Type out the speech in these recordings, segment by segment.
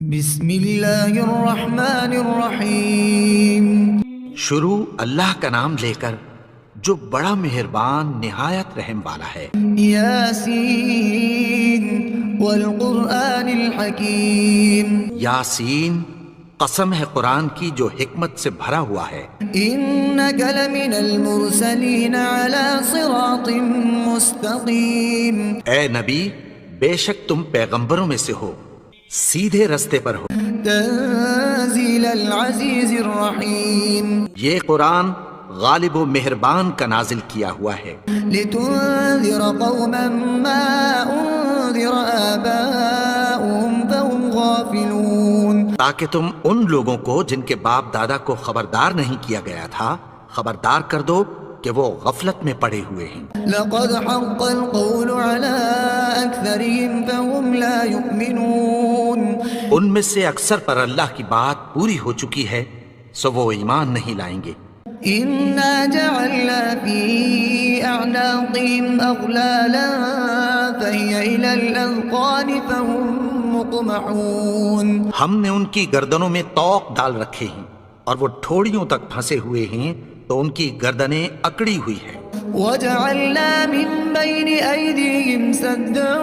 بسم اللہ الرحمن الرحیم۔ شروع اللہ کا نام لے کر جو بڑا مہربان نہایت رحم والا ہے۔ یاسین والقرآن الحکیم۔ یاسین، قسم ہے قرآن کی جو حکمت سے بھرا ہوا ہے۔ انک لمن المرسلین علی صراط مستقیم۔ اے نبی، بے شک تم پیغمبروں میں سے ہو، سیدھے رستے پر ہو۔ تنزیل العزیز الرحیم۔ یہ قرآن غالب و مہربان کا نازل کیا ہوا ہے۔ لتنذر قوما ما انذر آباؤهم فهم غافلون۔ تاکہ تم ان لوگوں کو جن کے باپ دادا کو خبردار نہیں کیا گیا تھا خبردار کر دو کہ وہ غفلت میں پڑے ہوئے ہیں۔ لقد حق القول على أكثرهم فهم لا يؤمنون۔ ان میں سے اکثر پر اللہ کی بات پوری ہو چکی ہے سو وہ ایمان نہیں لائیں گے۔ إنا جعلنا في أعناقهم أغلالا فهي إلى الأذقان فهم مقمحون۔ ہم نے ان کی گردنوں میں طوق ڈال رکھے ہیں اور وہ ٹھوڑیوں تک پھنسے ہوئے ہیں تو ان کی گردنیں اکڑی ہوئی ہیں۔ وجعلنا من بين أيديهم سدا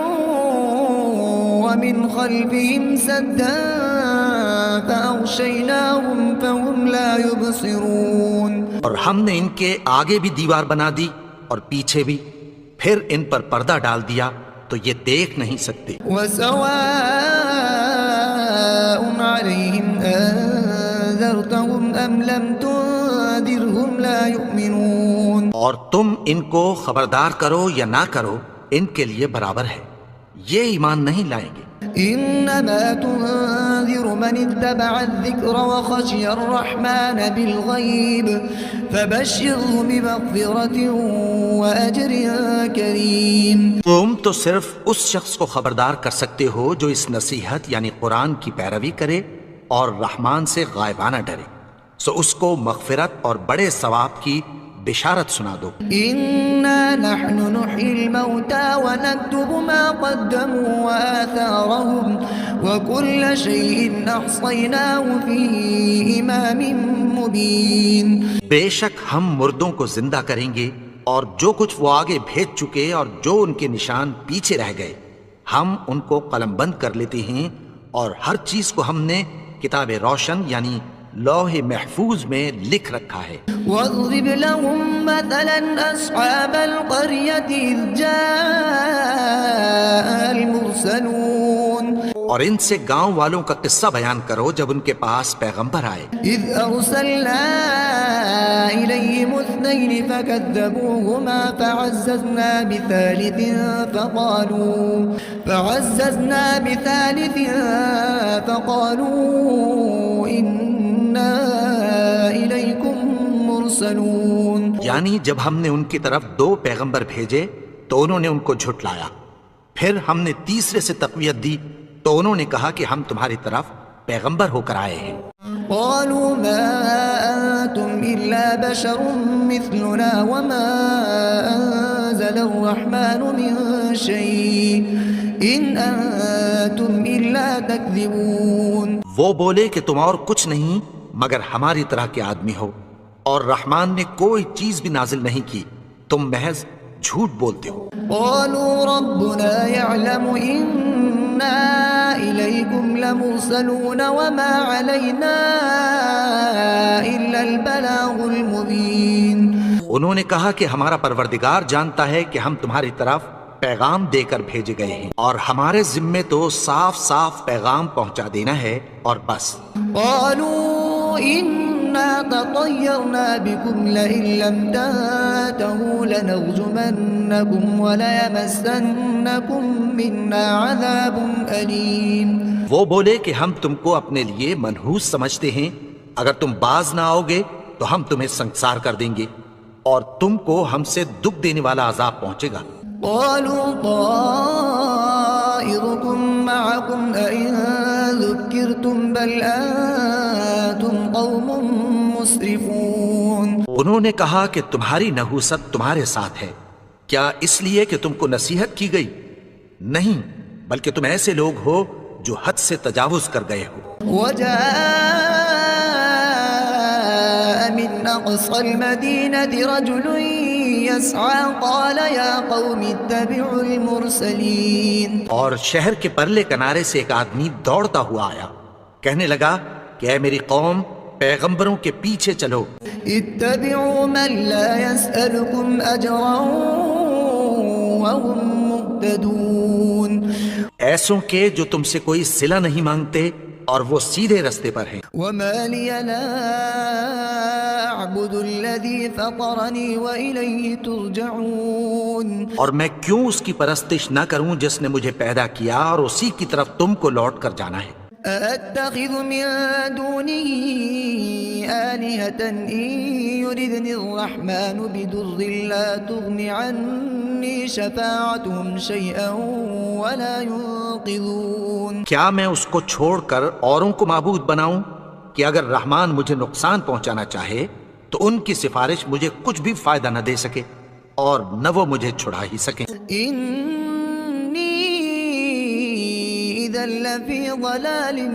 ومن خلفهم سدا فأغشيناهم فهم لا يبصرون۔ اور ہم نے ان کے آگے بھی دیوار بنا دی اور پیچھے بھی، پھر ان پر پردہ ڈال دیا تو یہ دیکھ نہیں سکتے۔ وسواء عليهم أنذرتهم أم لم تنذرهم لا يؤمنون۔ اور تم ان کو خبردار کرو یا نہ کرو ان کے لیے برابر ہے، یہ ایمان نہیں لائیں گے۔ إنما تنذر من اتبع الذكر وخشي الرحمن بالغيب فبشره بمغفرة وأجر كريم۔ تم تو صرف اس شخص کو خبردار کر سکتے ہو جو اس نصیحت یعنی قرآن کی پیروی کرے اور رحمان سے غائبانہ ڈرے، سو اس کو مغفرت اور بڑے ثواب کی بشارت سنا دو۔ إنا نحن نحيي الموتى ونكتب ما قدموا وآثارهم وكل شيء أحصيناه في إمام مبين۔ بے شک ہم مردوں کو زندہ کریں گے اور جو کچھ وہ آگے بھیج چکے اور جو ان کے نشان پیچھے رہ گئے ہم ان کو قلم بند کر لیتے ہیں، اور ہر چیز کو ہم نے کتاب روشن یعنی لوح محفوظ میں لکھ رکھا ہے۔ واضرب لهم مثلا أصحاب القرية إذ جاء المرسلون۔ اور ان سے گاؤں والوں کا قصہ بیان کرو جب ان کے پاس پیغمبر آئے۔ إذ أرسلنا إليهم اثنين فكذبوهما فعززنا بثالث فقالوا إنا إليكم مرسلون۔ یعنی جب ہم نے ان کی طرف دو پیغمبر بھیجے تو انہوں نے ان کو جھٹلایا، پھر ہم نے تیسرے سے تقویت دی تو انہوں نے کہا کہ ہم تمہاری طرف پیغمبر ہو کر آئے ہیں۔ قالوا ما أنتم إلا بشر مثلنا وما أنزل الرحمن من شيء إن أنتم إلا تكذبون۔ وہ بولے کہ تم اور کچھ نہیں مگر ہماری طرح کے آدمی ہو، اور رحمان نے کوئی چیز بھی نازل نہیں کی، تم محض جھوٹ بولتے ہو۔ قالوا ربنا يعلم إنا إليكم لمرسلون وما علينا إلا البلاغ المبين۔ انہوں نے کہا کہ ہمارا پروردگار جانتا ہے کہ ہم تمہاری طرف پیغام دے کر بھیجے گئے ہیں، اور ہمارے ذمے تو صاف صاف پیغام پہنچا دینا ہے اور بس۔ قالوا إنا تطيرنا بكم لئن لم تنتهوا لنرجمنكم وليمسنكم منا عذاب أليم۔ وہ بولے کہ ہم تم کو اپنے لیے منحوس سمجھتے ہیں، اگر تم باز نہ آؤ گے تو ہم تمہیں سنسار کر دیں گے اور تم کو ہم سے دکھ دینے والا عذاب پہنچے گا۔ قالوا طائركم معكم أئن ذكرتم بل أنتم قوم مسرفون۔ انہوں نے کہا کہ تمہاری نحوست تمہارے ساتھ ہے، کیا اس لیے کہ تم کو نصیحت کی گئی؟ نہیں، بلکہ تم ایسے لوگ ہو جو حد سے تجاوز کر گئے ہو۔ وجاء من أقصى المدينة رجل يسعى قال يا قوم اتبعوا المرسلين۔ اور شہر کے پرلے کنارے سے ایک آدمی دوڑتا ہوا آیا، کہنے لگا کہ اے میری قوم، پیغمبروں کے پیچھے چلو۔ اتبعوا من لا يسألكم أجرا وهم مهتدون۔ ایسوں کے جو تم سے کوئی صلہ نہیں مانگتے اور وہ سیدھے رستے پر ہیں۔ وما لي لا أعبد الذي فطرني وإليه ترجعون۔ اور میں کیوں اس کی پرستش نہ کروں جس نے مجھے پیدا کیا اور اسی کی طرف تم کو لوٹ کر جانا ہے۔ أأتخذ من دونه آلهة إن يردني الرحمن بضر لا تغن عني شفاعتهم شيئا ولا ينقذون۔ کیا میں اس کو چھوڑ کر اوروں کو معبود بناؤں کہ اگر رحمان مجھے نقصان پہنچانا چاہے تو ان کی سفارش مجھے کچھ بھی فائدہ نہ دے سکے اور نہ وہ مجھے چھڑا ہی سکیں۔ إِذًا لَّفِي ضَلَالٍ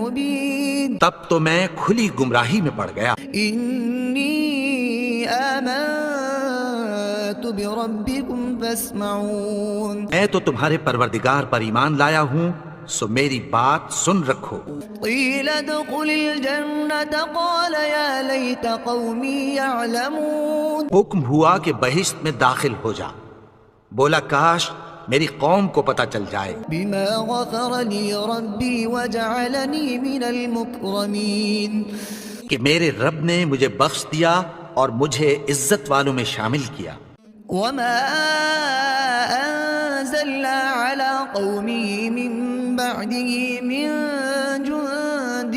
مُّبِينٍ۔ تب تو میں کھلی گمراہی میں پڑ گیا۔ إِنِّي آمَنتُ بِرَبِّكُمْ فَاسْمَعُونِ۔ میں تو تمہارے پروردگار پر ایمان لایا ہوں، سو میری بات سن رکھو۔ قِيلَ ادْخُلِ الْجَنَّةَ قَالَ يَا لَيْتَ قَوْمِي يَعْلَمُونَ۔ حکم ہوا کہ بہشت میں داخل ہو جا، بولا کاش میری قوم کو پتہ چل جائے۔ بما غفر لي ربي وجعلني من المكرمين۔ کہ میرے رب نے مجھے بخش دیا اور مجھے عزت والوں میں شامل کیا۔ وما أنزلنا على قومه من بعده من جند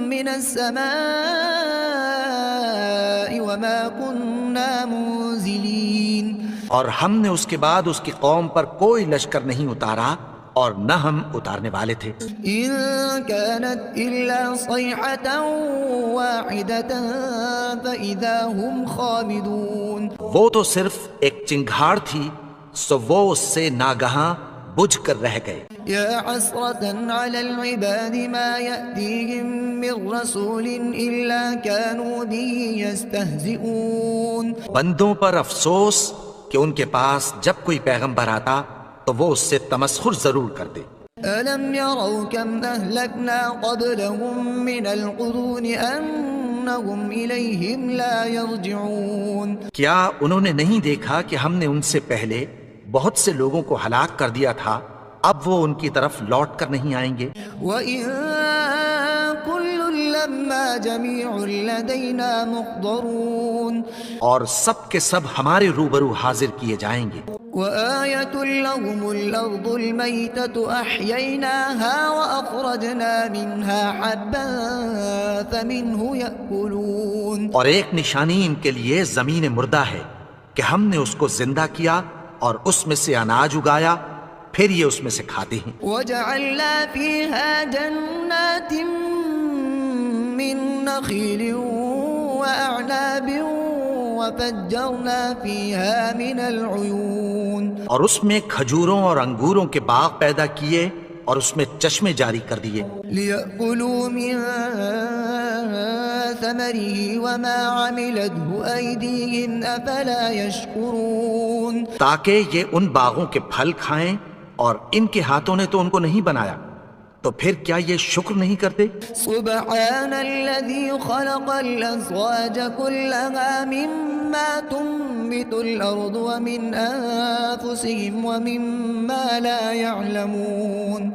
من السماء وما كنا منزلين۔ اور ہم نے اس کے بعد اس کی قوم پر کوئی لشکر نہیں اتارا اور نہ ہم اتارنے والے تھے۔ إن كانت إلا صيحة واحدة فإذا هم خامدون۔ وہ تو صرف ایک چنگھاڑ تھی، سو وہ اس سے ناگہاں بجھ کر رہ گئے۔ يا حسرة على العباد ما يأتيهم من رسول إلا كانوا به يستهزئون۔ بندوں پر افسوس کہ ان کے پاس جب کوئی پیغمبر آتا تو وہ اس سے تمسخر ضرور کر دے۔ ألم يروا كم أهلكنا قبلهم من القرون أنهم إليهم لا يرجعون۔ کیا انہوں نے نہیں دیکھا کہ ہم نے ان سے پہلے بہت سے لوگوں کو ہلاک کر دیا تھا، اب وہ ان کی طرف لوٹ کر نہیں آئیں گے۔ وَإِن كُلٌّ لَّمَّا جَمِيعٌ لَّدَيْنَا مُحْضَرُونَ۔ اور سب کے سب ہمارے روبرو حاضر کیے جائیں گے۔ وَآيَةٌ لَّهُمُ الْأَرْضُ الْمَيْتَةُ أَحْيَيْنَاهَا وَأَخْرَجْنَا مِنْهَا حَبًّا فَمِنْهُ يَأْكُلُونَ۔ اور ایک نشانی ان کے لیے زمین مردہ ہے کہ ہم نے اس کو زندہ کیا اور اس میں سے اناج اگایا، پھر یہ اس میں سے کھاتے ہیں۔ وَجَعَلْنَا فِيهَا جَنَّاتٍ مِّن نَّخِيلٍ وَأَعْنَابٍ وَفَجَّرْنَا فِيهَا مِنَ الْعُيُونِ۔ اور اس میں کھجوروں اور انگوروں کے باغ پیدا کیے اور اس میں چشمے جاری کر دیے۔ لِيَأْكُلُوا مِن ثَمَرِهِ وَمَا عَمِلَتْهُ أَيْدِيهِمْ أَفَلَا يَشْكُرُونَ۔ تاکہ یہ ان باغوں کے پھل کھائیں اور ان کے ہاتھوں نے تو ان کو نہیں بنایا، تو پھر کیا یہ شکر نہیں کرتے؟ سبحان الذي خلق الأزواج كلها مما تنبت الأرض ومن أنفسهم ومما لا يعلمون۔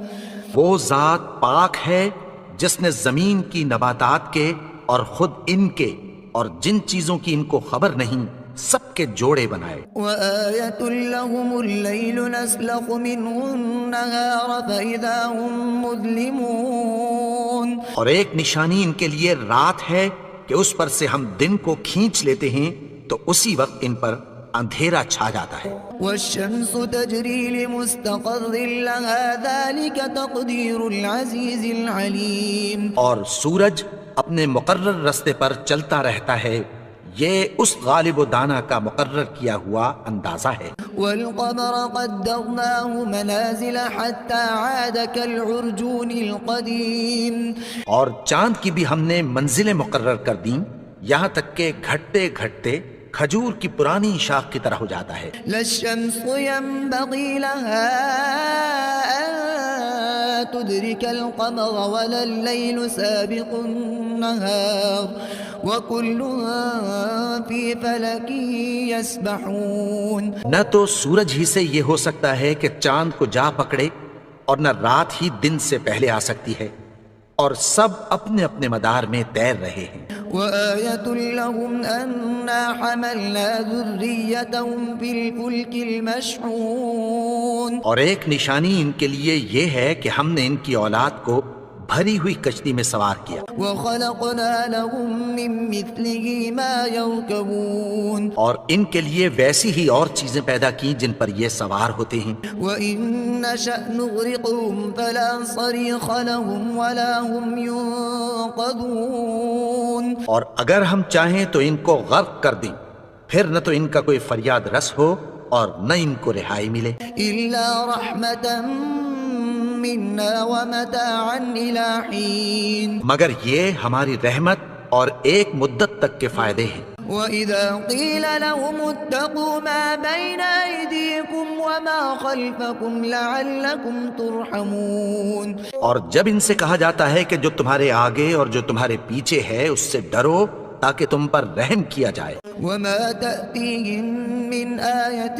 وہ ذات پاک ہے جس نے زمین کی نباتات کے اور خود ان کے اور جن چیزوں کی ان کو خبر نہیں سب کے جوڑے بنائے۔ وآية لهم الليل نسلخ منه النهار فإذا هم مظلمون۔ اور ایک نشانی ان کے لیے رات ہے کہ اس پر سے ہم دن کو کھینچ لیتے ہیں تو اسی وقت ان پر اندھیرا چھا جاتا ہے۔ والشمس تجري لمستقر لها ذلك تقدير العزيز العليم۔ اور سورج اپنے مقرر رستے پر چلتا رہتا ہے، یہ اس غالب و دانا کا مقرر کیا ہوا اندازہ ہے۔ والقمر قدرناه منازل حتى عاد كالعرجون القديم اور چاند کی بھی ہم نے منزلیں مقرر کر دیں یہاں تک کہ گھٹتے گھٹتے کھجور کی پرانی شاخ کی طرح ہو جاتا ہے. لا الشمس ينبغي لها أن تدرك القمر ولا الليل سابق النهار وكل في فلك يسبحون. نہ تو سورج ہی سے یہ ہو سکتا ہے کہ چاند کو جا پکڑے اور نہ رات ہی دن سے پہلے آ سکتی ہے اور سب اپنے اپنے مدار میں تیر رہے ہیں. وآية لهم أنا حملنا ذريتهم في الفلك المشحون. اور ایک نشانی ان کے لیے یہ ہے کہ ہم نے ان کی اولاد کو بھری ہوئی کشتی میں سوار کیا. وخلقنا لهم من مثله ما يركبون. اور ان کے لیے ویسی ہی اور چیزیں پیدا کی جن پر یہ سوار ہوتے ہیں. وإن نشأ نغرقهم فلا صريخ لهم ولا هم ينقذون. اور اگر ہم چاہیں تو ان کو غرق کر دیں پھر نہ تو ان کا کوئی فریاد رس ہو اور نہ ان کو رہائی ملے. إلا رحمة منا ومتاعا إلى حين. مگر یہ ہماری رحمت اور ایک مدت تک کے فائدے ہیں. وإذا قيل لهم اتقوا ما بين أيديكم وما خلفكم لعلكم ترحمون. اور جب ان سے کہا جاتا ہے کہ جو تمہارے آگے اور جو تمہارے پیچھے ہے اس سے ڈرو تاکہ تم پر رحم کیا جائے. وما تأتيهم من آية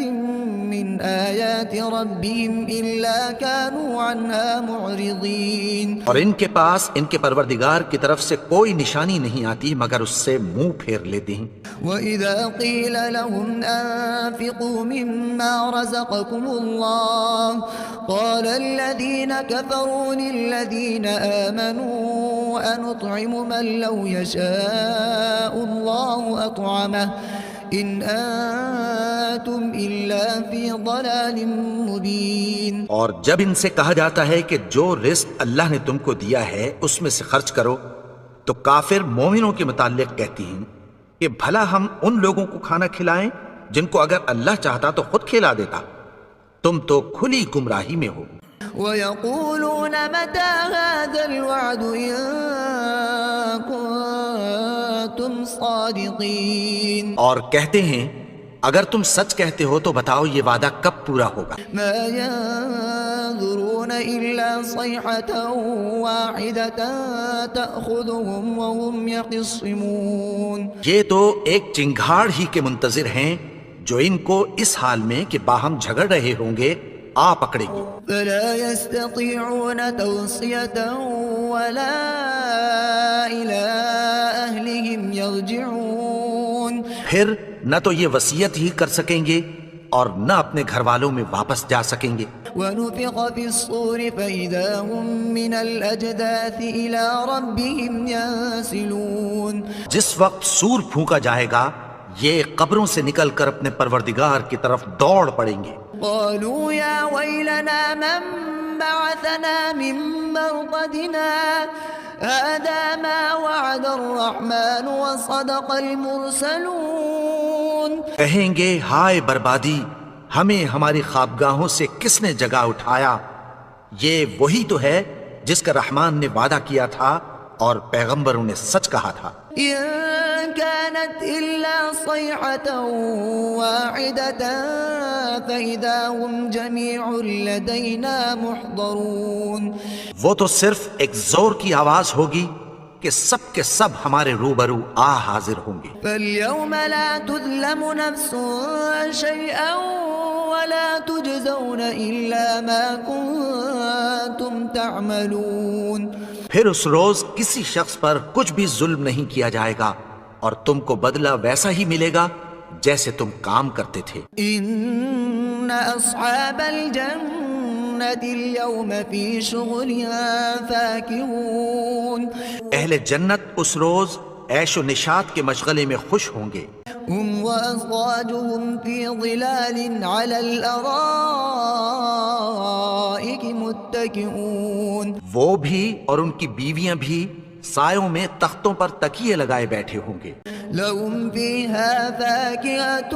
من آيات ربهم إلا كانوا عنها معرضين. اور ان کے پاس ان کے پروردگار کی طرف سے کوئی نشانی نہیں آتی مگر اس سے منہ پھیر لیتے ہیں. وإذا قيل لهم أنفقوا مما رزقكم الله قال الذين كفروا للذين آمنوا أنطعم من لو يشاء الله أطعمه إن أنتم إلا في ضلال مبين. اور جب ان سے کہا جاتا ہے کہ جو رزق اللہ نے تم کو دیا ہے اس میں سے خرچ کرو تو کافر مومنوں کے متعلق کہتی ہیں کہ بھلا ہم ان لوگوں کو کھانا کھلائیں جن کو اگر اللہ چاہتا تو خود کھلا دیتا. تم تو کھلی گمراہی میں ہو. ويقولون متى هذا الوعد إن كنتم صادقين. اور کہتے ہیں اگر تم سچ کہتے ہو تو بتاؤ یہ وعدہ کب پورا ہوگا. ما ينظرون إلا صيحة واحدة تأخذهم وهم يخصمون. یہ تو ایک چنگھاڑ ہی کے منتظر ہیں جو ان کو اس حال میں کہ باہم جھگڑ رہے ہوں گے آ پکڑے گی. فلا يستطيعون توصية ولا إلى أهلهم يرجعون. پھر نہ تو یہ وصیت ہی کر سکیں گے اور نہ اپنے گھر والوں میں واپس جا سکیں گے. ونفخ في الصور فإذا هم من الأجداث إلى ربهم ينسلون. جس وقت سور پھونکا جائے گا یہ قبروں سے نکل کر اپنے پروردگار کی طرف دوڑ پڑیں گے. قالوا يا ويلنا من بعثنا من مرقدنا هذا ما وعد الرحمن وصدق المرسلون. کہیں گے ہائے بربادی ہمیں ہماری خوابگاہوں سے کس نے جگا اٹھایا. یہ وہی تو ہے جس کا رحمان نے وعدہ کیا تھا اور پیغمبروں نے سچ کہا تھا. إن كانت إلا صيحة واحدة فإذا هم جميع لدينا محضرون. وہ تو صرف ایک زور کی آواز ہوگی کہ سب کے سب ہمارے روبرو آ حاضر ہوں گے. فاليوم لا تظلم نفس شيئا ولا تجزون إلا ما كنتم تعملون. پھر اس روز کسی شخص پر کچھ بھی ظلم نہیں کیا جائے گا اور تم کو بدلہ ویسا ہی ملے گا جیسے تم کام کرتے تھے. إن أصحاب الجنة اليوم في شغلها فاكهون. اہل جنت اس روز عیش و نشاط کے مشغلے میں خوش ہوں گے. هم وأزواجهم في ظلال على الأرائك متكئون. وہ بھی اور ان کی بیویاں بھی سایوں میں تختوں پر تکیے لگائے بیٹھے ہوں گے. لهم فيها فاكهة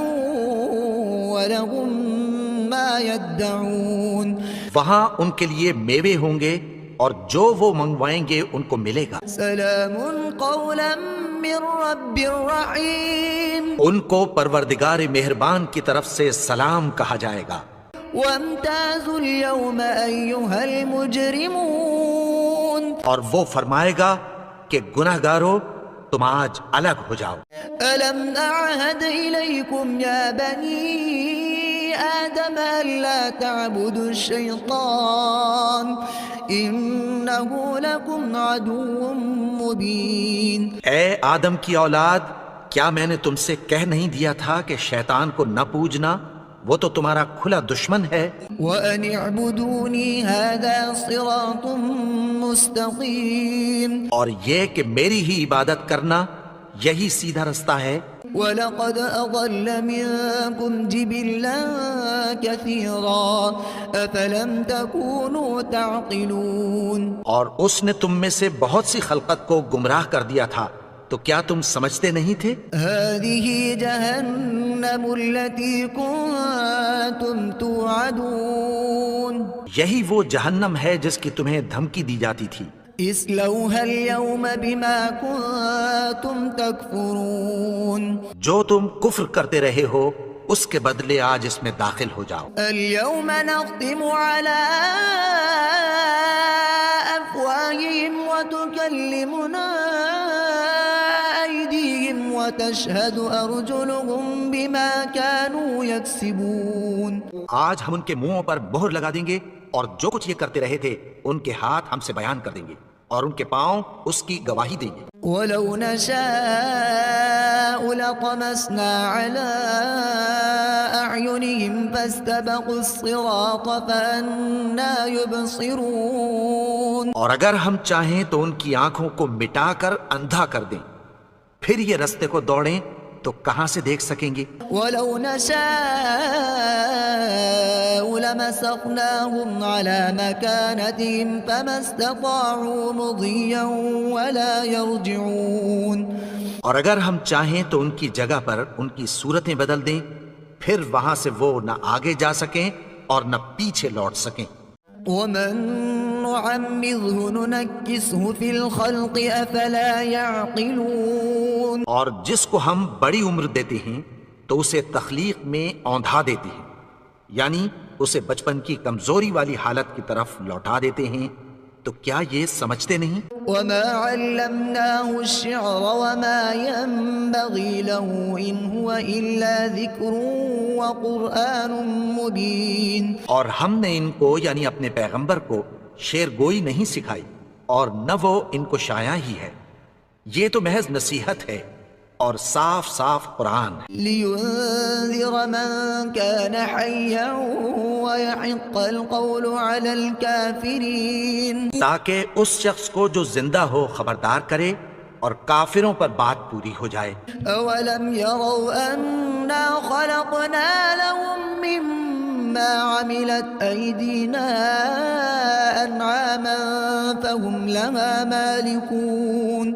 ولهم ما يدعون وہاں ان کے لیے میوے ہوں گے اور جو وہ منگوائیں گے ان کو ملے گا. سلام قولا من رب رحیم ان کو پروردگار مہربان کی طرف سے سلام کہا جائے گا. وامتازوا اليوم أيها المجرمون اور وہ فرمائے گا کہ گناہگارو تم آج الگ ہو جاؤ. ألم أعهد إليكم يا بني آدم ألا تعبدوا الشيطان إنه لكم عدو مبين. اے آدم کی اولاد، کیا میں نے تم سے کہہ نہیں دیا تھا کہ شیطان کو نہ پوجنا؟ وہ تو تمہارا کھلا دشمن ہے. وَأَنِ اعْبُدُونِي هَذَا صِرَاطٌ مُسْتَقِيمٌ اور یہ کہ میری ہی عبادت کرنا یہی سیدھا رستہ ہے. وَلَقَدْ أَضَلَّ مِنكُمْ جِبِلًّا كَثِيرًا أَفَلَمْ تَكُونُوا تَعْقِلُونَ اور اس نے تم میں سے بہت سی خلقت کو گمراہ کر دیا تھا، تو کیا تم سمجھتے نہیں تھے؟ هَذِهِ جَهَنَّمُ الَّتِي كُنتُمْ تُوعَدُونَ یہی وہ جہنم ہے جس کی تمہیں دھمکی دی جاتی تھی. اصلوها اليوم بما كنتم تكفرون جو تم کفر کرتے رہے ہو اس کے بدلے آج اس میں داخل ہو جاؤ. اليوم نختم على أفواههم وتكلمنا أيديهم وتشهد أرجلهم بما كانوا يكسبون. آج ہم ان کے منہوں پر مہر لگا دیں گے اور جو کچھ یہ کرتے رہے تھے ان کے ہاتھ ہم سے بیان کر دیں گے اور ان کے پاؤں اس کی گواہی دیں گے. وَلَوْ نَشَاءُ لَطَمَسْنَا عَلَىٰ أَعْيُنِهِمْ فَاسْتَبَقُوا الصِّرَاطَ فَأَنَّىٰ يُبْصِرُونَ اور اگر ہم چاہیں تو ان کی آنکھوں کو مٹا کر اندھا کر دیں، پھر یہ رستے کو دوڑیں تو کہاں سے دیکھ سکیں گے. وَلَوْ نَشَاءُ لَمَسَخْنَاهُمْ عَلَىٰ مَكَانَتِهِمْ فَمَا اسْتَطَاعُوا مُضِيًّا وَلَا يَرْجِعُونَ اور اگر ہم چاہیں تو ان کی جگہ پر ان کی صورتیں بدل دیں، پھر وہاں سے وہ نہ آگے جا سکیں اور نہ پیچھے لوٹ سکیں. وَمَن نُعَمِّرْهُ نُنَكِّسْهُ فِي الْخَلْقِ أَفَلَا يَعْقِلُونَ اور جس کو ہم بڑی عمر دیتے ہیں تو اسے تخلیق میں اوندھا دیتے ہیں، یعنی اسے بچپن کی کمزوری والی حالت کی طرف لوٹا دیتے ہیں. تو کیا یہ سمجھتے نہیں؟ وَمَا عَلَّمْنَاهُ الشِّعْرَ وَمَا يَنبَغِي لَهُ إِنْ هُوَ إِلَّا ذِكْرٌ وَقُرْآنٌ مُبِينٌ اور ہم نے ان کو یعنی اپنے پیغمبر کو شعر گوئی نہیں سکھائی اور نہ وہ ان کو شاعری ہی ہے، یہ تو محض نصیحت ہے اور صاف صاف قرآن ہے. لِيُنذِرَ مَن كَانَ حَيًّا وَيَحِقَّ الْقَوْلُ عَلَى الْكَافِرِينَ تاکہ اس شخص کو جو زندہ ہو خبردار کرے اور کافروں پر بات پوری ہو جائے. أَوَلَمْ يَرَوْا أَنَّا خَلَقْنَا لَهُم مِّمَّا عَمِلَتْ أَيْدِينَا أَنْعَامًا فَهُمْ لَهَا مَالِكُونَ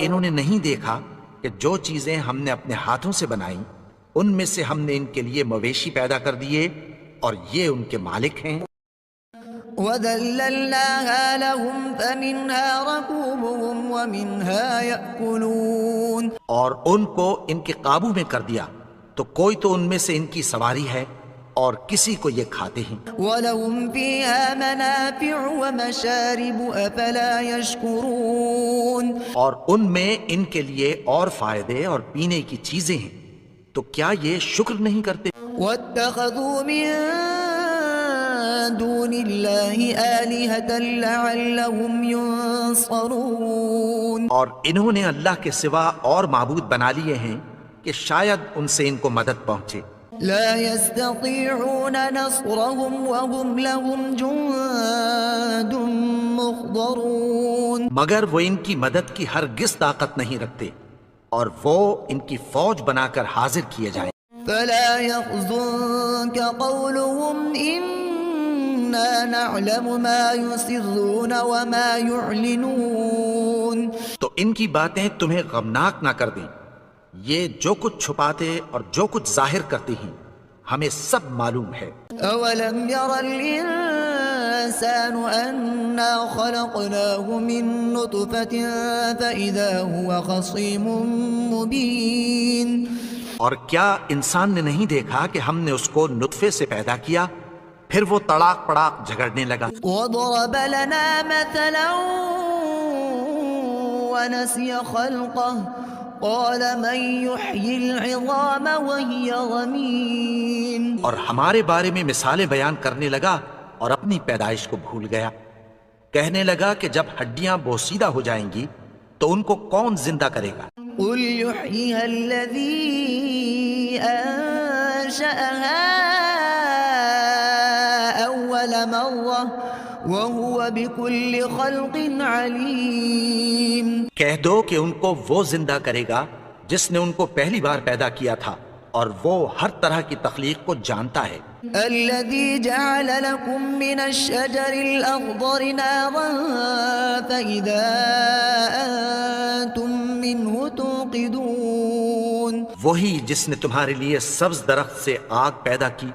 انہوں نے نہیں دیکھا کہ جو چیزیں ہم نے اپنے ہاتھوں سے بنائیں ان میں سے ہم نے ان کے لیے مویشی پیدا کر دیے اور یہ ان کے مالک ہیں. وَذَلَّلْنَاهَا لَهُمْ فَمِنْهَا رَكُوبُهُمْ وَمِنْهَا يَأْكُلُونَ اور ان کو ان کے قابو میں کر دیا تو کوئی تو ان میں سے ان کی سواری ہے اور کسی کو یہ کھاتے ہیں. وَلَهُمْ فِيهَا مَنَافِعُ وَمَشَارِبُ أَفَلَا يَشْكُرُونَ اور ان میں ان کے لیے اور فائدے اور پینے کی چیزیں ہیں، تو کیا یہ شکر نہیں کرتے؟ وَاتَّخَذُوا مِن دُونِ اللَّهِ آلِهَةً لَعَلَّهُمْ يُنصَرُونَ اور انہوں نے اللہ کے سوا اور معبود بنا لیے ہیں کہ شاید ان سے ان کو مدد پہنچے. لا يستطيعون نصرهم وهم لهم جند محضرون مگر وہ ان کی مدد کی ہرگز طاقت نہیں رکھتے اور وہ ان کی فوج بنا کر حاضر کیے جائیں. فلا يحزنك قولهم إنا نعلم ما يسرون وما يعلنون تو ان کی باتیں تمہیں غمناک نہ کر دیں، یہ جو کچھ چھپاتے اور جو کچھ ظاہر کرتے ہیں ہمیں سب معلوم ہے. أولم ير الإنسان أنا خلقناه من نطفة فإذا هو خصيم مبين اور کیا انسان نے نہیں دیکھا کہ ہم نے اس کو نطفے سے پیدا کیا پھر وہ تڑاک پڑاک جھگڑنے لگا. وضرب لنا مثلا ونسي خلقه قال من يحيي العظام وهي رميم اور ہمارے بارے میں مثالیں بیان کرنے لگا اور اپنی پیدائش کو بھول گیا. کہنے لگا کہ جب ہڈیاں بوسیدہ ہو جائیں گی تو ان کو کون زندہ کرے گا؟ قل يحييها الذي أنشأها أول مرة وهو بكل خلق عليم. کہہ دو کہ ان کو وہ زندہ کرے گا جس نے ان کو پہلی بار پیدا کیا تھا اور وہ ہر طرح کی تخلیق کو جانتا ہے. الذي جعل لكم من الشجر الأخضر نارا فإذا أنتم منه توقدون. وہی جس نے تمہارے لیے سبز درخت سے آگ پیدا کی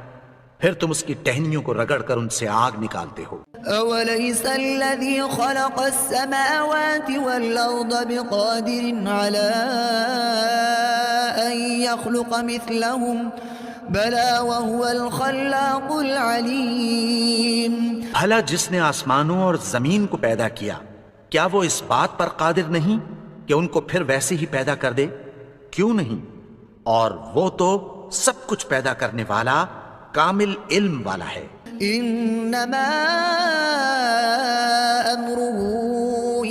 پھر تم اس کی ٹہنیوں کو رگڑ کر ان سے آگ نکالتے ہو. أوليس الذي خلق السماوات والأرض بقادر على أن يخلق مثلهم بلى وهو الخلاق العليم. بھلا جس نے آسمانوں اور زمین کو پیدا کیا کیا وہ اس بات پر قادر نہیں کہ ان کو پھر ویسے ہی پیدا کر دے؟ کیوں نہیں؟ اور وہ تو سب کچھ پیدا کرنے والا کامل علم والا ہے. انما امره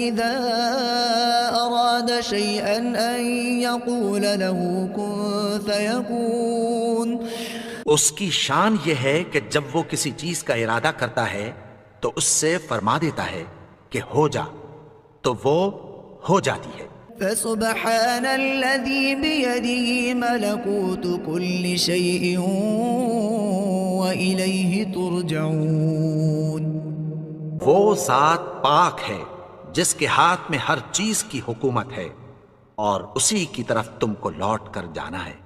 اذا اراد شيئا ان يقول له كن فيكون. اس کی شان یہ ہے کہ جب وہ کسی چیز کا ارادہ کرتا ہے تو اس سے فرما دیتا ہے کہ ہو جا تو وہ ہو جاتی ہے. فسبحان الذي بيده ملكوت كل شيء وإليه ترجعون. وہ ذات پاک ہے جس کے ہاتھ میں ہر چیز کی حکومت ہے اور اسی کی طرف تم کو لوٹ کر جانا ہے.